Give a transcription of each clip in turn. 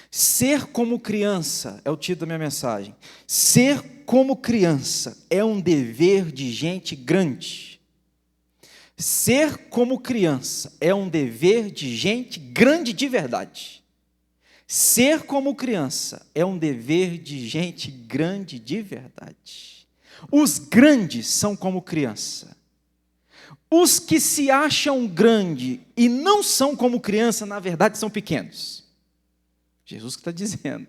Ser como criança é o título da minha mensagem. Ser como criança é um dever de gente grande. Ser como criança é um dever de gente grande de verdade. Ser como criança é um dever de gente grande de verdade. Os grandes são como criança. Os que se acham grande e não são como criança, na verdade, são pequenos. Jesus que está dizendo.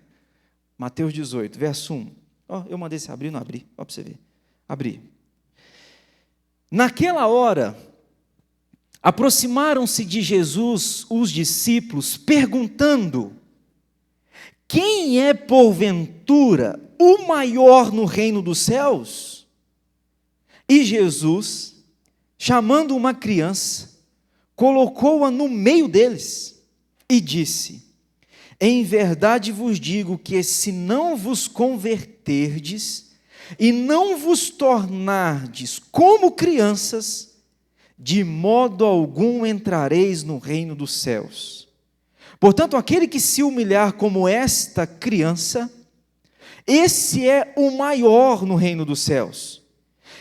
Mateus 18, verso 1. Eu mandei você abrir, não abri. Para você ver. Abri. Naquela hora, aproximaram-se de Jesus os discípulos, perguntando: quem é, porventura, o maior no reino dos céus? E Jesus, chamando uma criança, colocou-a no meio deles e disse: em verdade vos digo que se não vos converterdes e não vos tornardes como crianças, de modo algum entrareis no reino dos céus. Portanto, aquele que se humilhar como esta criança, esse é o maior no reino dos céus.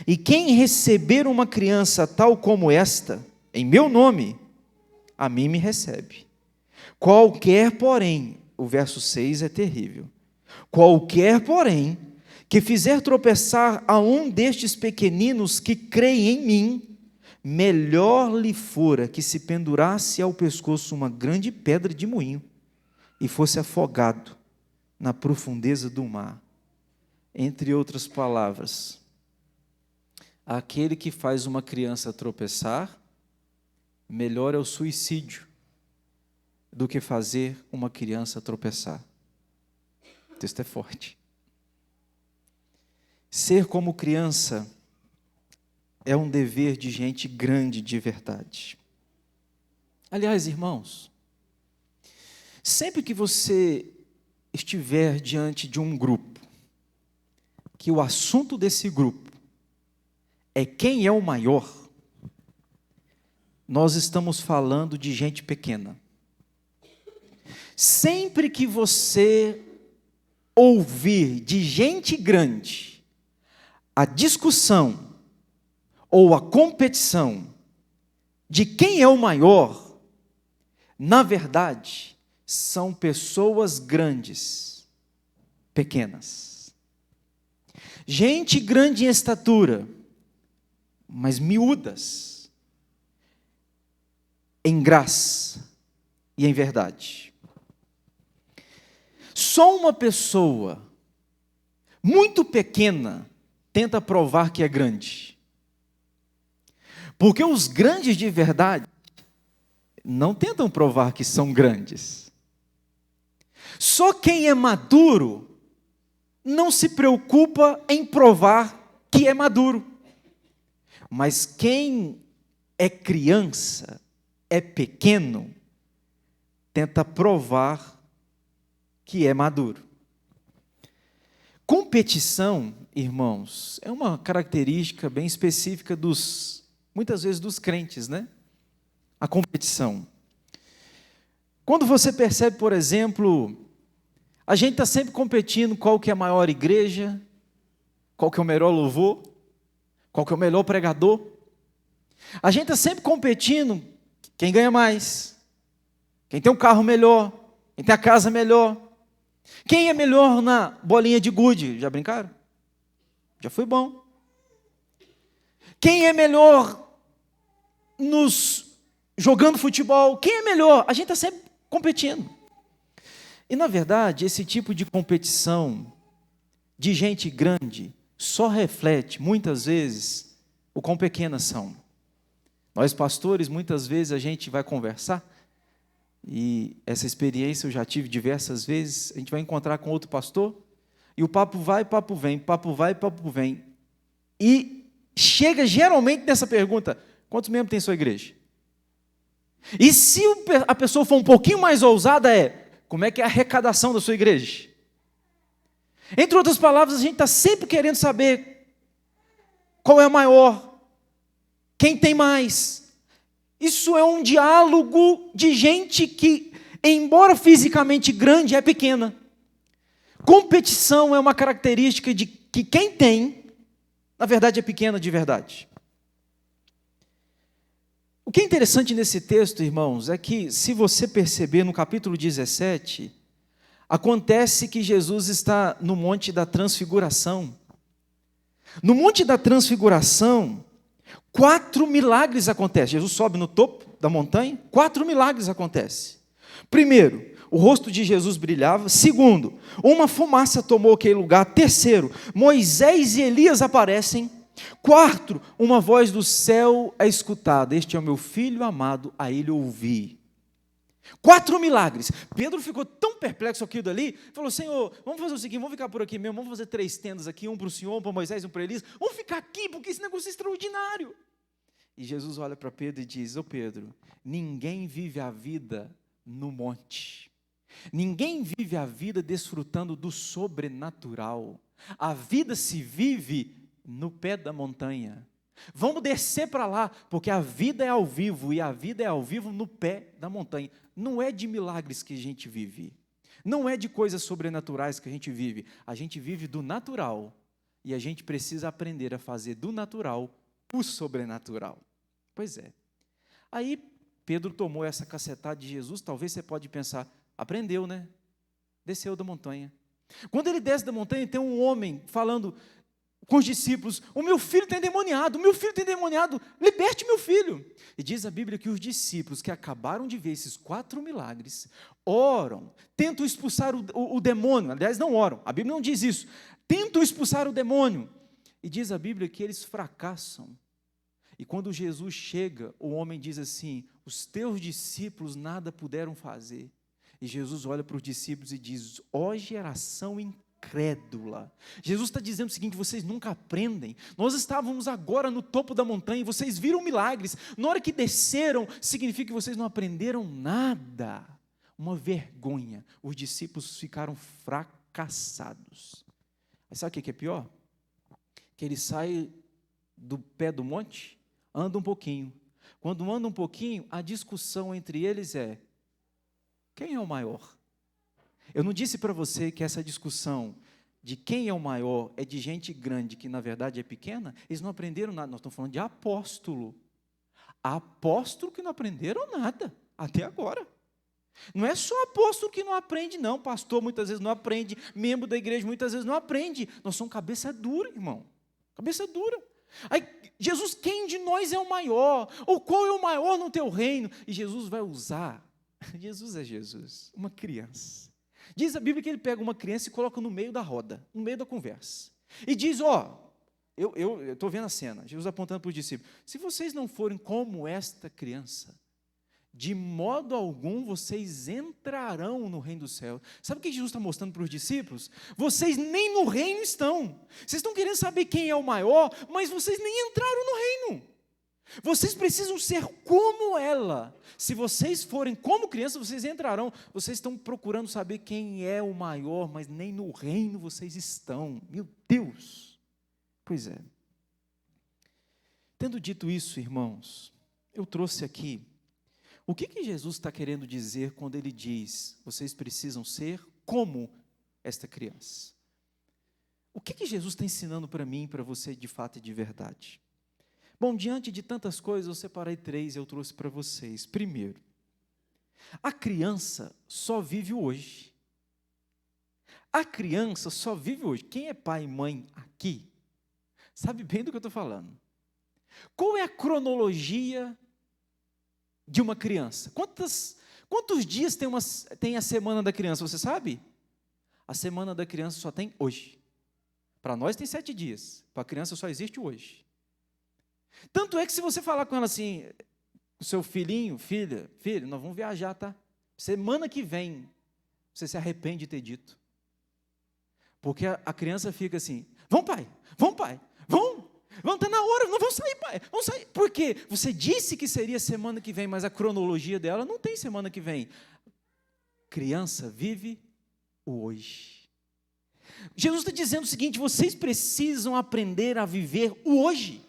E quem receber uma criança tal como esta, em meu nome, a mim me recebe. Qualquer, porém, o verso 6 é terrível, qualquer, porém, que fizer tropeçar a um destes pequeninos que creem em mim, melhor lhe fora que se pendurasse ao pescoço uma grande pedra de moinho e fosse afogado na profundeza do mar. Entre outras palavras, aquele que faz uma criança tropeçar, melhor é o suicídio do que fazer uma criança tropeçar. O texto é forte. Ser como criança é um dever de gente grande de verdade. Aliás, irmãos, sempre que você estiver diante de um grupo, que o assunto desse grupo é quem é o maior, nós estamos falando de gente pequena. Sempre que você ouvir de gente grande a discussão ou a competição de quem é o maior, na verdade, são pessoas grandes, pequenas. Gente grande em estatura, mas miúdas, em graça e em verdade. Só uma pessoa muito pequena tenta provar que é grande. Porque os grandes de verdade não tentam provar que são grandes. Só quem é maduro não se preocupa em provar que é maduro. Mas quem é criança, é pequeno, tenta provar que é maduro. Competição, irmãos, é uma característica bem específica muitas vezes dos crentes, né? A competição. Quando você percebe, por exemplo, a gente está sempre competindo qual que é a maior igreja, qual que é o melhor louvor, qual que é o melhor pregador. A gente está sempre competindo quem ganha mais, quem tem um carro melhor, quem tem a casa melhor. Quem é melhor na bolinha de gude? Já brincaram? Já foi bom. Quem é melhor jogando futebol? Quem é melhor? A gente está sempre competindo. E, na verdade, esse tipo de competição de gente grande só reflete, muitas vezes, o quão pequenas são. Nós, pastores, muitas vezes a gente vai conversar, e essa experiência eu já tive diversas vezes. A gente vai encontrar com outro pastor e o papo vai, papo vem, papo vai, papo vem. E chega geralmente nessa pergunta: quantos membros tem sua igreja? E se a pessoa for um pouquinho mais ousada, como é que é a arrecadação da sua igreja? Entre outras palavras, a gente está sempre querendo saber qual é a maior, quem tem mais. Isso é um diálogo de gente que embora fisicamente grande, é pequena. Competição é uma característica de que quem tem, na verdade, é pequena de verdade. O que é interessante nesse texto, irmãos, é que, se você perceber no capítulo 17, acontece que Jesus está no Monte da Transfiguração. No Monte da Transfiguração, 4 milagres acontecem. Jesus sobe no topo da montanha, 4 milagres acontecem. Primeiro, o rosto de Jesus brilhava. Segundo, uma fumaça tomou aquele lugar. Terceiro, Moisés e Elias aparecem. Quarto, uma voz do céu é escutada: este é o meu filho amado, a ele ouvi. 4 milagres. Pedro ficou tão perplexo com aquilo dali, falou: Senhor, vamos fazer o seguinte, vamos ficar por aqui mesmo, vamos fazer 3 tendas aqui, um para o Senhor, um para Moisés, um para Elias, vamos ficar aqui, porque esse negócio é extraordinário. E Jesus olha para Pedro e diz: ô Pedro, ninguém vive a vida no monte, ninguém vive a vida desfrutando do sobrenatural, a vida se vive no pé da montanha. Vamos descer para lá, porque a vida é ao vivo, e a vida é ao vivo no pé da montanha. Não é de milagres que a gente vive, não é de coisas sobrenaturais que a gente vive do natural, e a gente precisa aprender a fazer do natural o sobrenatural. Pois é. Aí Pedro tomou essa cacetada de Jesus. Talvez você pode pensar: aprendeu, né? Desceu da montanha. Quando ele desce da montanha, tem um homem falando com os discípulos: o meu filho tem endemoniado, liberte meu filho. E diz a Bíblia que os discípulos, que acabaram de ver esses 4 milagres, oram, tentam expulsar o demônio. Aliás, não oram, a Bíblia não diz isso, tentam expulsar o demônio, e diz a Bíblia que eles fracassam. E quando Jesus chega, o homem diz assim: os teus discípulos nada puderam fazer. E Jesus olha para os discípulos e diz: ó geração incrédula. Jesus está dizendo o seguinte: vocês nunca aprendem. Nós estávamos agora no topo da montanha e vocês viram milagres. Na hora que desceram, significa que vocês não aprenderam nada. Uma vergonha. Os discípulos ficaram fracassados. Mas sabe o que é pior? Que ele sai do pé do monte, anda um pouquinho. Quando anda um pouquinho, a discussão entre eles é: quem é o maior? Eu não disse para você que essa discussão de quem é o maior é de gente grande que na verdade é pequena? Eles não aprenderam nada. Nós estamos falando de apóstolo. Apóstolo que não aprenderam nada até agora. Não é só apóstolo que não aprende, não. Pastor muitas vezes não aprende, membro da igreja muitas vezes não aprende. Nós somos cabeça dura, irmão. Cabeça dura. Aí, Jesus, quem de nós é o maior? Ou qual é o maior no teu reino? E Jesus vai usar, Jesus é Jesus, uma criança. Diz a Bíblia que ele pega uma criança e coloca no meio da roda, no meio da conversa. E diz: ó, eu estou vendo a cena, Jesus apontando para os discípulos: se vocês não forem como esta criança, de modo algum vocês entrarão no reino do céu. Sabe o que Jesus está mostrando para os discípulos? Vocês nem no reino estão. Vocês estão querendo saber quem é o maior, mas vocês nem entraram no reino. Vocês precisam ser como ela. Se vocês forem como criança, vocês entrarão. Vocês estão procurando saber quem é o maior, mas nem no reino vocês estão. Meu Deus! Pois é. Tendo dito isso, irmãos, eu trouxe aqui o que Jesus está querendo dizer quando ele diz: vocês precisam ser como esta criança. O que Jesus está ensinando para mim e para você de fato e de verdade? Bom, diante de tantas coisas, eu separei 3 e eu trouxe para vocês. Primeiro, a criança só vive hoje. A criança só vive hoje. Quem é pai e mãe aqui, sabe bem do que eu estou falando. Qual é a cronologia de uma criança? Quantos dias tem a semana da criança, você sabe? A semana da criança só tem hoje. Para nós tem 7 dias, para a criança só existe hoje. Tanto é que se você falar com ela assim, o seu filhinho, filho, nós vamos viajar, tá? Semana que vem, você se arrepende de ter dito. Porque a criança fica assim: vamos pai, vamos, está na hora, não vamos sair pai, vamos sair. Por quê? Você disse que seria semana que vem, mas a cronologia dela não tem semana que vem. Criança vive o hoje. Jesus está dizendo o seguinte: vocês precisam aprender a viver o hoje.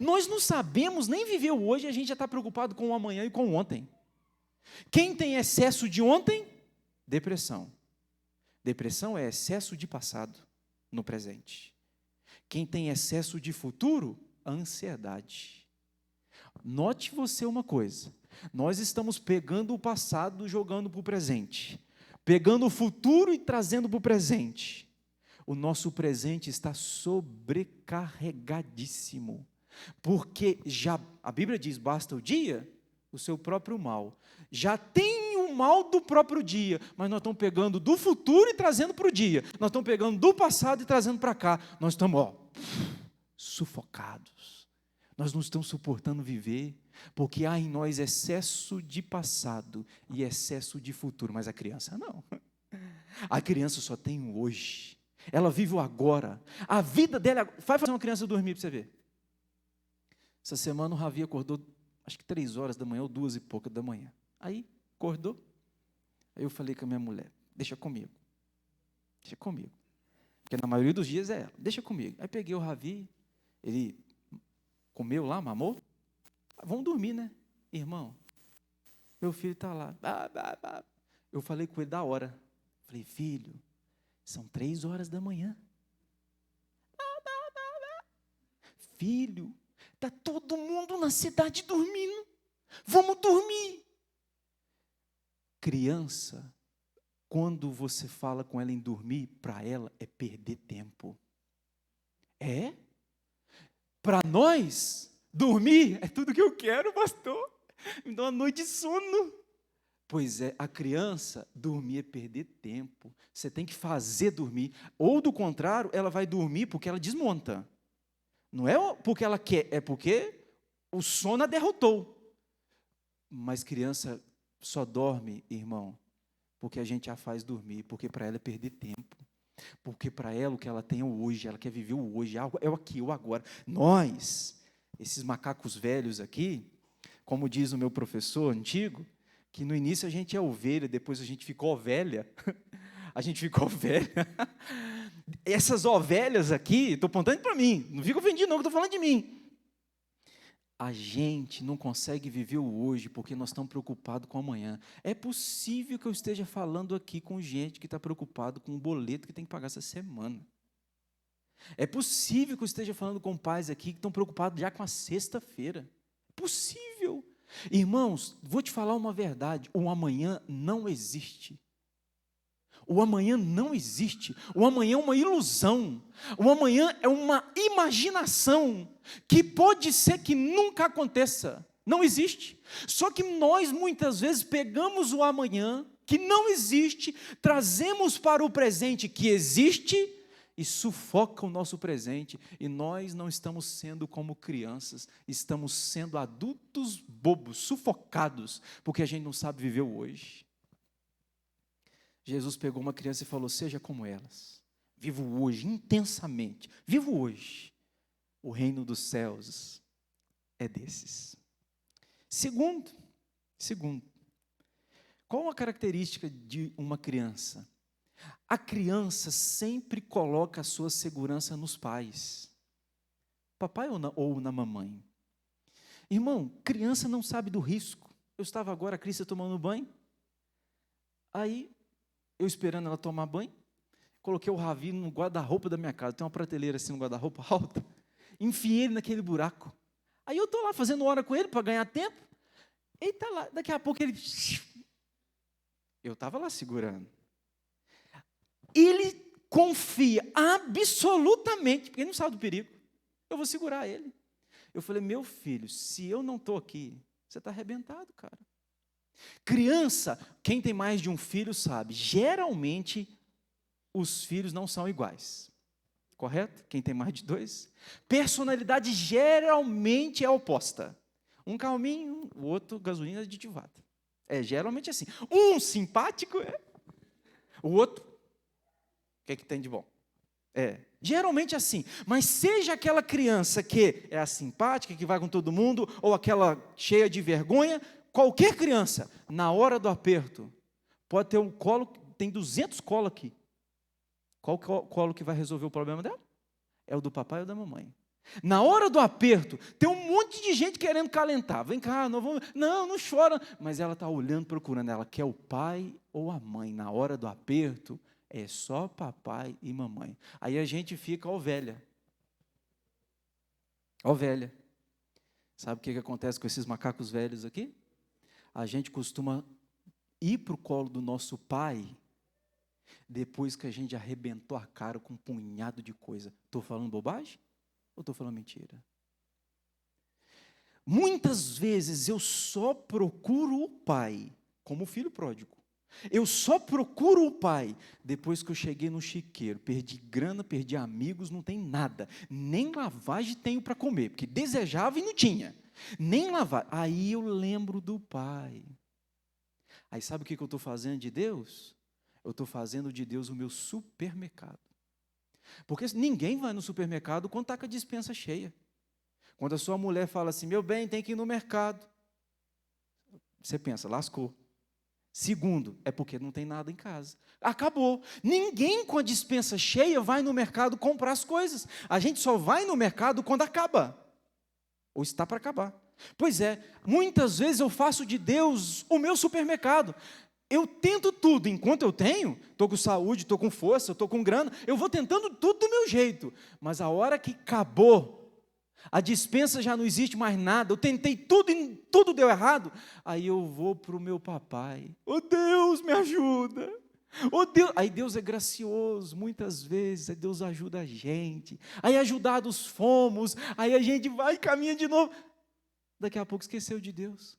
Nós não sabemos nem viver o hoje, a gente já está preocupado com o amanhã e com o ontem. Quem tem excesso de ontem? Depressão. Depressão é excesso de passado no presente. Quem tem excesso de futuro? Ansiedade. Note você uma coisa, nós estamos pegando o passado e jogando para o presente, pegando o futuro e trazendo para o presente. O nosso presente está sobrecarregadíssimo, porque já, a Bíblia diz, basta o dia, o seu próprio mal. Já tem o mal do próprio dia, mas nós estamos pegando do futuro e trazendo para o dia. Nós estamos pegando do passado e trazendo para cá. Nós estamos, sufocados. Nós não estamos suportando viver, porque há em nós excesso de passado e excesso de futuro, mas a criança não. A criança só tem o hoje. Ela vive o agora. A vida dela, vai fazer uma criança dormir para você ver. Essa semana o Ravi acordou, acho que 3 horas da manhã ou 2 e pouca da manhã. Aí, acordou. Aí eu falei com a minha mulher, deixa comigo. Deixa comigo. Porque na maioria dos dias é ela, deixa comigo. Aí peguei o Ravi, ele comeu lá, mamou. Vamos dormir, né? Irmão, meu filho está lá. Eu falei com ele da hora. Falei, filho, são 3 horas da manhã. Filho, está todo mundo na cidade dormindo. Vamos dormir. Criança, quando você fala com ela em dormir, para ela é perder tempo. É? Para nós, dormir é tudo que eu quero, pastor. Me dá uma noite de sono. Pois é, a criança, dormir é perder tempo. Você tem que fazer dormir. Ou, do contrário, ela vai dormir porque ela desmonta. Não é porque ela quer, é porque o sono a derrotou. Mas criança só dorme, irmão, porque a gente a faz dormir, porque para ela é perder tempo. Porque para ela o que ela tem é o hoje, ela quer viver o hoje, é o aqui, o agora. Nós, esses macacos velhos aqui, como diz o meu professor antigo, que no início a gente é ovelha, depois a gente ficou ovelha. A gente ficou ovelha. Essas ovelhas aqui, estou apontando para mim, não fica ofendido não, que estou falando de mim. A gente não consegue viver o hoje porque nós estamos preocupados com o amanhã. É possível que eu esteja falando aqui com gente que está preocupado com o boleto que tem que pagar essa semana. É possível que eu esteja falando com pais aqui que estão preocupados já com a sexta-feira. É possível. Irmãos, vou te falar uma verdade, o amanhã não existe. O amanhã não existe. O amanhã é uma ilusão. O amanhã é uma imaginação que pode ser que nunca aconteça. Não existe. Só que nós muitas vezes pegamos o amanhã, que não existe, trazemos para o presente que existe e sufoca o nosso presente. E nós não estamos sendo como crianças, estamos sendo adultos bobos, sufocados, porque a gente não sabe viver o hoje. Jesus pegou uma criança e falou, seja como elas. Viva o hoje intensamente. Viva o hoje. O reino dos céus é desses. Segundo, qual a característica de uma criança? A criança sempre coloca a sua segurança nos pais. Papai ou na mamãe. Irmão, criança não sabe do risco. Eu estava agora, a Cris tomando banho. Aí, eu esperando ela tomar banho, coloquei o Ravi no guarda-roupa da minha casa, tem uma prateleira assim no guarda-roupa alta, enfiei ele naquele buraco. Aí eu estou lá fazendo hora com ele para ganhar tempo, ele está lá, daqui a pouco ele... Eu estava lá segurando. Ele confia absolutamente, porque ele não sabe do perigo, eu vou segurar ele. Eu falei, meu filho, se eu não estou aqui, você está arrebentado, cara. Criança, quem tem mais de um filho sabe, geralmente os filhos não são iguais, correto? Quem tem mais de 2? Personalidade geralmente é oposta. Um calminho, o outro gasolina aditivada. É geralmente assim. Um simpático, o outro, o que tem de bom? Geralmente assim. Mas seja aquela criança que é a simpática, que vai com todo mundo, ou aquela cheia de vergonha, qualquer criança, na hora do aperto, pode ter um colo, tem 200 colos aqui. Qual colo que vai resolver o problema dela? É o do papai ou da mamãe. Na hora do aperto, tem um monte de gente querendo calentar. Vem cá, não chora. Mas ela está olhando, procurando. Ela quer o pai ou a mãe. Na hora do aperto, é só papai e mamãe. Aí a gente fica ovelha. Ovelha. Sabe o que acontece com esses macacos velhos aqui? A gente costuma ir para o colo do nosso pai depois que a gente arrebentou a cara com um punhado de coisa. Estou falando bobagem ou estou falando mentira? Muitas vezes eu só procuro o pai, como o filho pródigo. Eu só procuro o pai depois que eu cheguei no chiqueiro. Perdi grana, perdi amigos, não tem nada. Nem lavagem tenho para comer, porque desejava e não tinha. Nem lavagem. Aí eu lembro do pai. Aí sabe o que eu estou fazendo de Deus? Eu estou fazendo de Deus o meu supermercado. Porque ninguém vai no supermercado quando está com a despensa cheia. Quando a sua mulher fala assim, meu bem, tem que ir no mercado. Você pensa, lascou. Segundo, é porque não tem nada em casa. Acabou. Ninguém com a despensa cheia vai no mercado comprar as coisas. A gente só vai no mercado quando acaba. Ou está para acabar. Pois é, muitas vezes eu faço de Deus o meu supermercado. Eu tento tudo, enquanto eu tenho, estou com saúde, estou com força, estou com grana, eu vou tentando tudo do meu jeito. Mas a hora que acabou, a despensa já não existe mais nada, eu tentei tudo e tudo deu errado, aí eu vou para o meu papai. Oh Deus, me ajuda. Oh Deus, aí Deus é gracioso, muitas vezes, aí Deus ajuda a gente. Aí ajudados fomos, aí a gente vai e caminha de novo. Daqui a pouco esqueceu de Deus.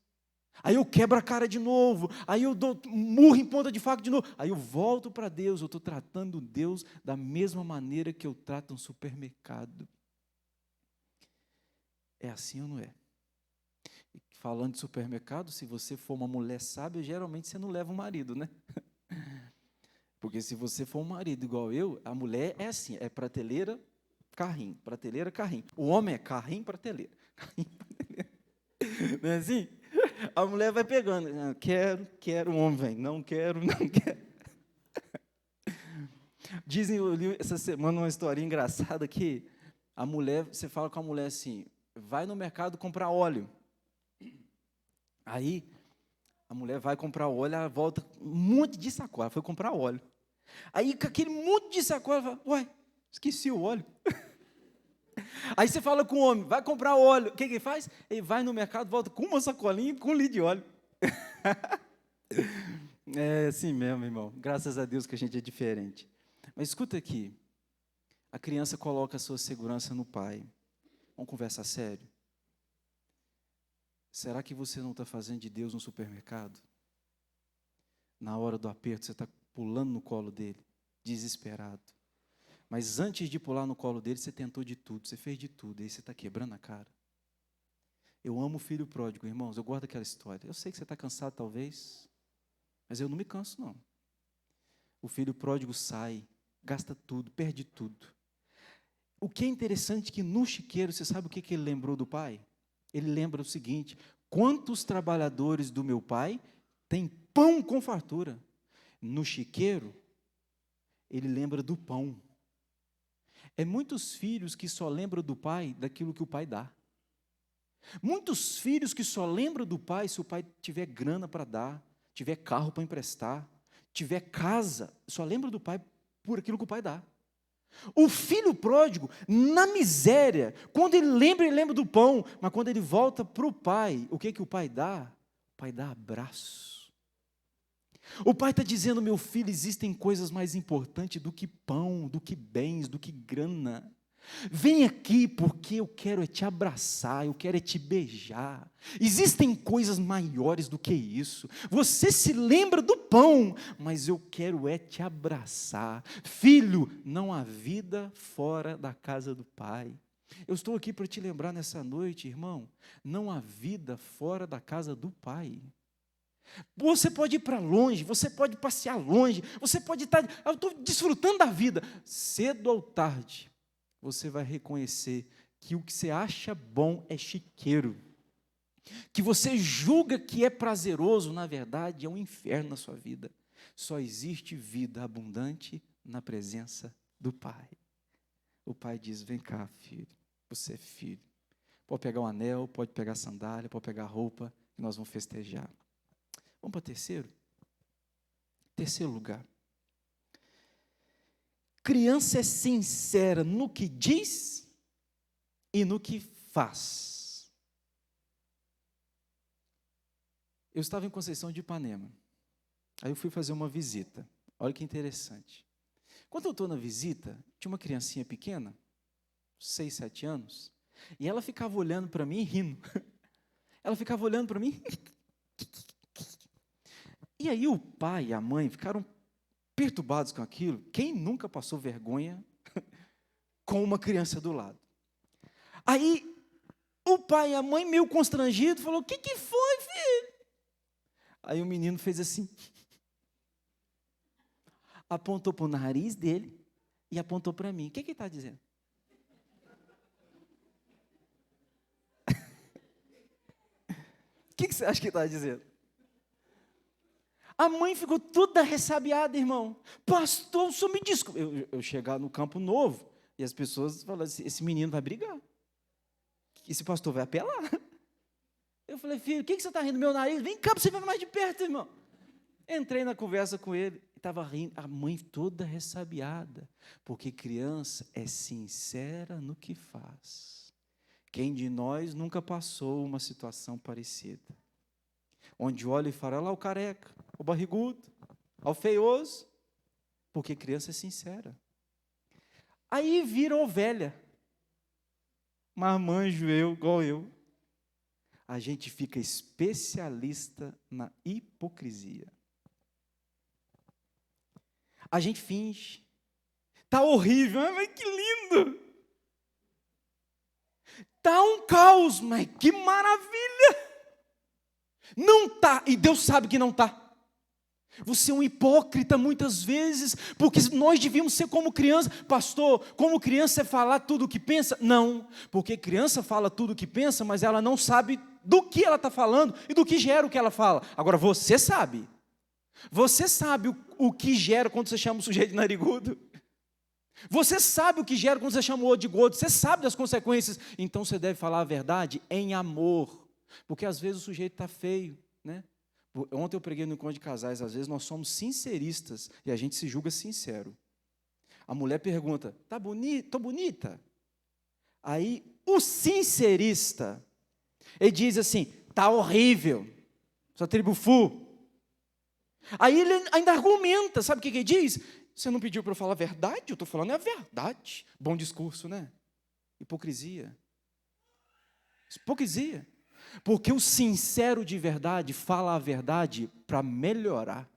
Aí eu quebro a cara de novo, aí eu dou murro em ponta de faca de novo, aí eu volto para Deus, eu estou tratando Deus da mesma maneira que eu trato um supermercado. É assim ou não é? Falando de supermercado, se você for uma mulher sábia, geralmente você não leva um marido, né? Porque se você for um marido igual eu, a mulher é assim, é prateleira, carrinho, prateleira, carrinho. O homem é carrinho, prateleira. Carrinho, prateleira. Não é assim? A mulher vai pegando, quero, o homem vem, não quero. Dizem, eu li essa semana uma historinha engraçada que a mulher, você fala com a mulher assim, vai no mercado comprar óleo. Aí, a mulher vai comprar óleo, ela volta com um monte de sacola, ela foi comprar óleo. Aí, com aquele monte de sacola, ela fala, uai, esqueci o óleo. Aí você fala com o homem, vai comprar óleo, o que ele faz? Ele vai no mercado, volta com uma sacolinha, com um litro de óleo. É assim mesmo, irmão. Graças a Deus que a gente é diferente. Mas escuta aqui. A criança coloca a sua segurança no pai. Vamos conversar sério? Será que você não está fazendo de Deus um supermercado? Na hora do aperto, você está pulando no colo dele, desesperado. Mas antes de pular no colo dele, você tentou de tudo, você fez de tudo, aí você está quebrando a cara. Eu amo o filho pródigo, irmãos, eu guardo aquela história. Eu sei que você está cansado, talvez, mas eu não me canso, não. O filho pródigo sai, gasta tudo, perde tudo. O que é interessante é que no chiqueiro, você sabe o que ele lembrou do pai? Ele lembra o seguinte, quantos trabalhadores do meu pai têm pão com fartura? No chiqueiro, ele lembra do pão. É muitos filhos que só lembram do pai daquilo que o pai dá. Muitos filhos que só lembram do pai se o pai tiver grana para dar, tiver carro para emprestar, tiver casa, só lembra do pai por aquilo que o pai dá. O filho pródigo, na miséria, quando ele lembra do pão, mas quando ele volta para o pai, o que o pai dá? O pai dá abraço. O pai está dizendo, meu filho, existem coisas mais importantes do que pão, do que bens, do que grana. Vem aqui porque eu quero é te abraçar, eu quero é te beijar. Existem coisas maiores do que isso. Você se lembra do pão, mas eu quero é te abraçar. Filho, não há vida fora da casa do Pai. Eu estou aqui para te lembrar nessa noite, irmão, não há vida fora da casa do Pai. Você pode ir para longe, você pode passear longe, você pode estar, eu estou desfrutando da vida, cedo ou tarde. Você vai reconhecer que o que você acha bom é chiqueiro. Que você julga que é prazeroso, na verdade, é um inferno na sua vida. Só existe vida abundante na presença do Pai. O Pai diz, vem cá, filho. Você é filho. Pode pegar o anel, pode pegar a sandália, pode pegar a roupa, e nós vamos festejar. Vamos para terceiro? Terceiro lugar. Criança é sincera no que diz e no que faz. Eu estava em Conceição de Ipanema. Aí eu fui fazer uma visita. Olha que interessante. Quando eu estou na visita, tinha uma criancinha pequena, 6, 7 anos, e ela ficava olhando para mim e rindo. Ela ficava olhando para mim. E aí o pai e a mãe ficaram perturbados com aquilo. Quem nunca passou vergonha com uma criança do lado? Aí o pai e a mãe, meio constrangido, falou: o que foi, filho? Aí o menino fez assim, apontou para o nariz dele e apontou para mim. O que ele está dizendo? O que você acha que ele está dizendo? A mãe ficou toda ressabiada, irmão. Pastor, o senhor me desculpa. Eu chegar no Campo Novo e as pessoas falaram assim: esse menino vai brigar. Esse pastor vai apelar. Eu falei: filho, o que você está rindo do meu nariz? Vem cá, você vai mais de perto, irmão. Entrei na conversa com ele, estava rindo, a mãe toda ressabiada, porque criança é sincera no que faz. Quem de nós nunca passou uma situação parecida? Onde olha e fala: olha lá o careca, o barrigudo, o feioso, porque criança é sincera. Aí vira ovelha, marmanjo eu, igual eu. A gente fica especialista na hipocrisia. A gente finge. Está horrível, mas que lindo. Está um caos, mas que maravilha. Não está, e Deus sabe que não está. Você é um hipócrita muitas vezes, porque nós devíamos ser como criança. Pastor, como criança é falar tudo o que pensa? Não, porque criança fala tudo o que pensa, mas ela não sabe do que ela está falando e do que gera o que ela fala. Agora, você sabe. Você sabe o que gera quando você chama o sujeito de narigudo? Você sabe o que gera quando você chama o outro de gordo? Você sabe das consequências? Então você deve falar a verdade em amor, porque às vezes o sujeito está feio, né? Ontem eu preguei no encontro de casais, às vezes nós somos sinceristas e a gente se julga sincero. A mulher pergunta: tá bonita? Tô bonita? Aí o sincerista, ele diz assim: tá horrível, sua tribufu. Aí ele ainda argumenta, sabe o que ele diz? Você não pediu para eu falar a verdade? Eu estou falando a verdade. Bom discurso, né? Hipocrisia. Hipocrisia. Porque o sincero de verdade fala a verdade para melhorar.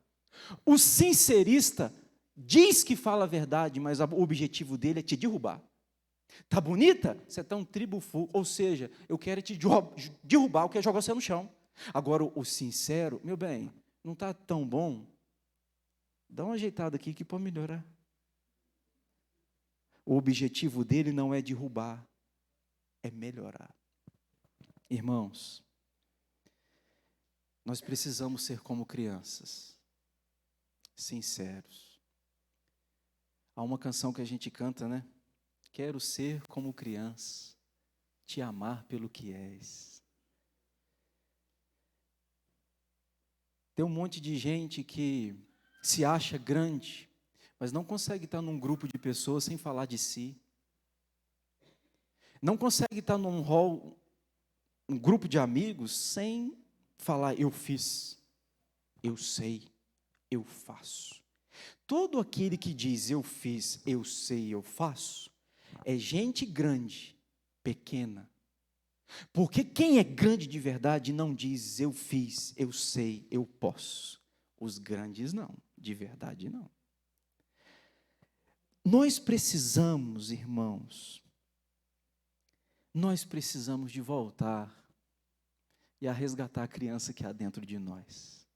O sincerista diz que fala a verdade, mas o objetivo dele é te derrubar. Tá bonita? Você está um tribufu, ou seja, eu quero te derrubar, eu quero jogar você no chão. Agora, o sincero, meu bem, não está tão bom? Dá uma ajeitada aqui que pode melhorar. O objetivo dele não é derrubar, é melhorar. Irmãos, nós precisamos ser como crianças, sinceros. Há uma canção que a gente canta, né? Quero ser como criança, te amar pelo que és. Tem um monte de gente que se acha grande, mas não consegue estar num grupo de pessoas sem falar de si. Não consegue estar num hall, um grupo de amigos, sem falar: eu fiz, eu sei, eu faço. Todo aquele que diz eu fiz, eu sei, eu faço, é gente grande, pequena. Porque quem é grande de verdade não diz eu fiz, eu sei, eu posso. Os grandes não, de verdade não. Nós precisamos, irmãos, nós precisamos de voltar e a resgatar a criança que há dentro de nós.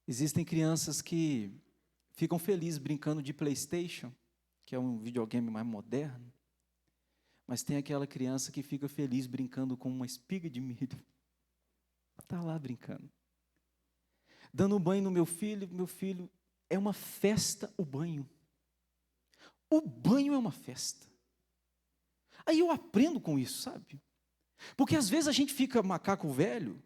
Existem crianças que ficam felizes brincando de PlayStation, que é um videogame mais moderno, mas tem aquela criança que fica feliz brincando com uma espiga de milho. Está lá brincando. Dando um banho no meu filho, é uma festa o banho. O banho é uma festa. Aí eu aprendo com isso, sabe? Porque às vezes a gente fica macaco velho,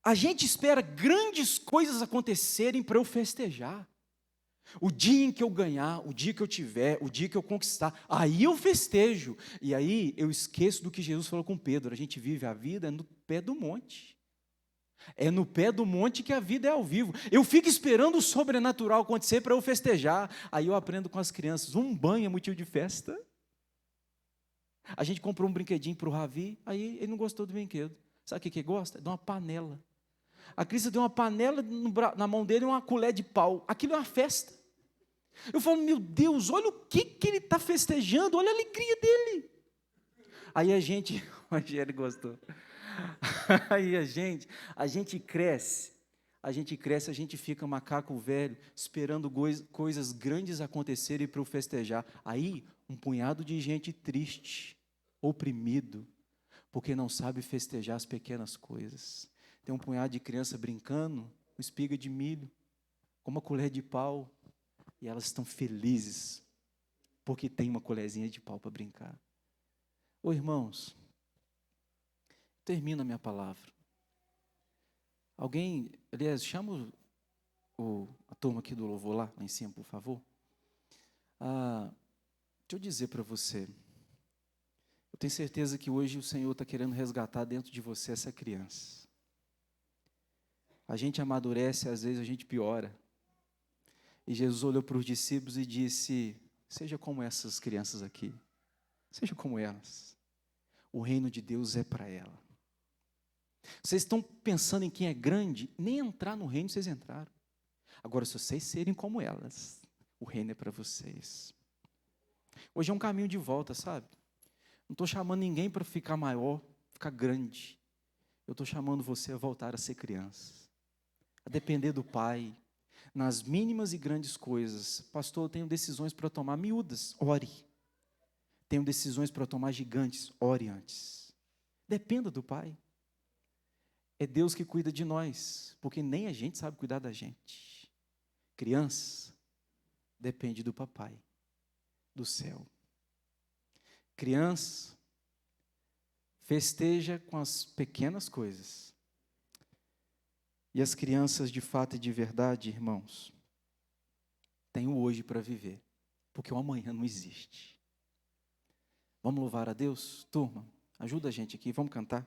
a gente espera grandes coisas acontecerem para eu festejar. O dia em que eu ganhar, o dia que eu tiver, o dia que eu conquistar, aí eu festejo. E aí eu esqueço do que Jesus falou com Pedro: a gente vive a vida no pé do monte. É no pé do monte que a vida é ao vivo. Eu fico esperando o sobrenatural acontecer para eu festejar. Aí eu aprendo com as crianças: um banho é motivo de festa. A gente comprou um brinquedinho para o Ravi, aí ele não gostou do brinquedo. Sabe o que ele gosta? De uma panela. A Cris deu uma panela na mão dele e uma colher de pau. Aquilo é uma festa. Eu falo: meu Deus, olha o que ele está festejando, olha a alegria dele. Aí a gente, o Rogério gostou. Aí a gente cresce, a gente fica macaco velho, esperando coisas grandes acontecerem para o festejar. Aí, um punhado de gente triste, oprimido, porque não sabe festejar as pequenas coisas. Tem um punhado de criança brincando com espiga de milho, com uma colher de pau, e elas estão felizes, porque tem uma colherzinha de pau para brincar. Ô irmãos, termina a minha palavra. Alguém, aliás, chama a turma aqui do louvor lá em cima, por favor. Deixa eu dizer para você, eu tenho certeza que hoje o Senhor está querendo resgatar dentro de você essa criança. A gente amadurece, às vezes a gente piora. E Jesus olhou para os discípulos e disse: seja como essas crianças aqui, seja como elas. O reino de Deus é para ela. Vocês estão pensando em quem é grande, nem entrar no reino vocês entraram. Agora, se vocês serem como elas, o reino é para vocês. Hoje é um caminho de volta, sabe? Não estou chamando ninguém para ficar maior, ficar grande. Eu estou chamando você a voltar a ser criança, a depender do Pai, nas mínimas e grandes coisas. Pastor, eu tenho decisões para tomar miúdas, ore. Tenho decisões para tomar gigantes, ore antes. Dependa do Pai. É Deus que cuida de nós, porque nem a gente sabe cuidar da gente. Criança, depende do papai, do céu. Criança, festeja com as pequenas coisas. E as crianças de fato e de verdade, irmãos, têm o hoje para viver, porque o amanhã não existe. Vamos louvar a Deus? Turma, ajuda a gente aqui, vamos cantar.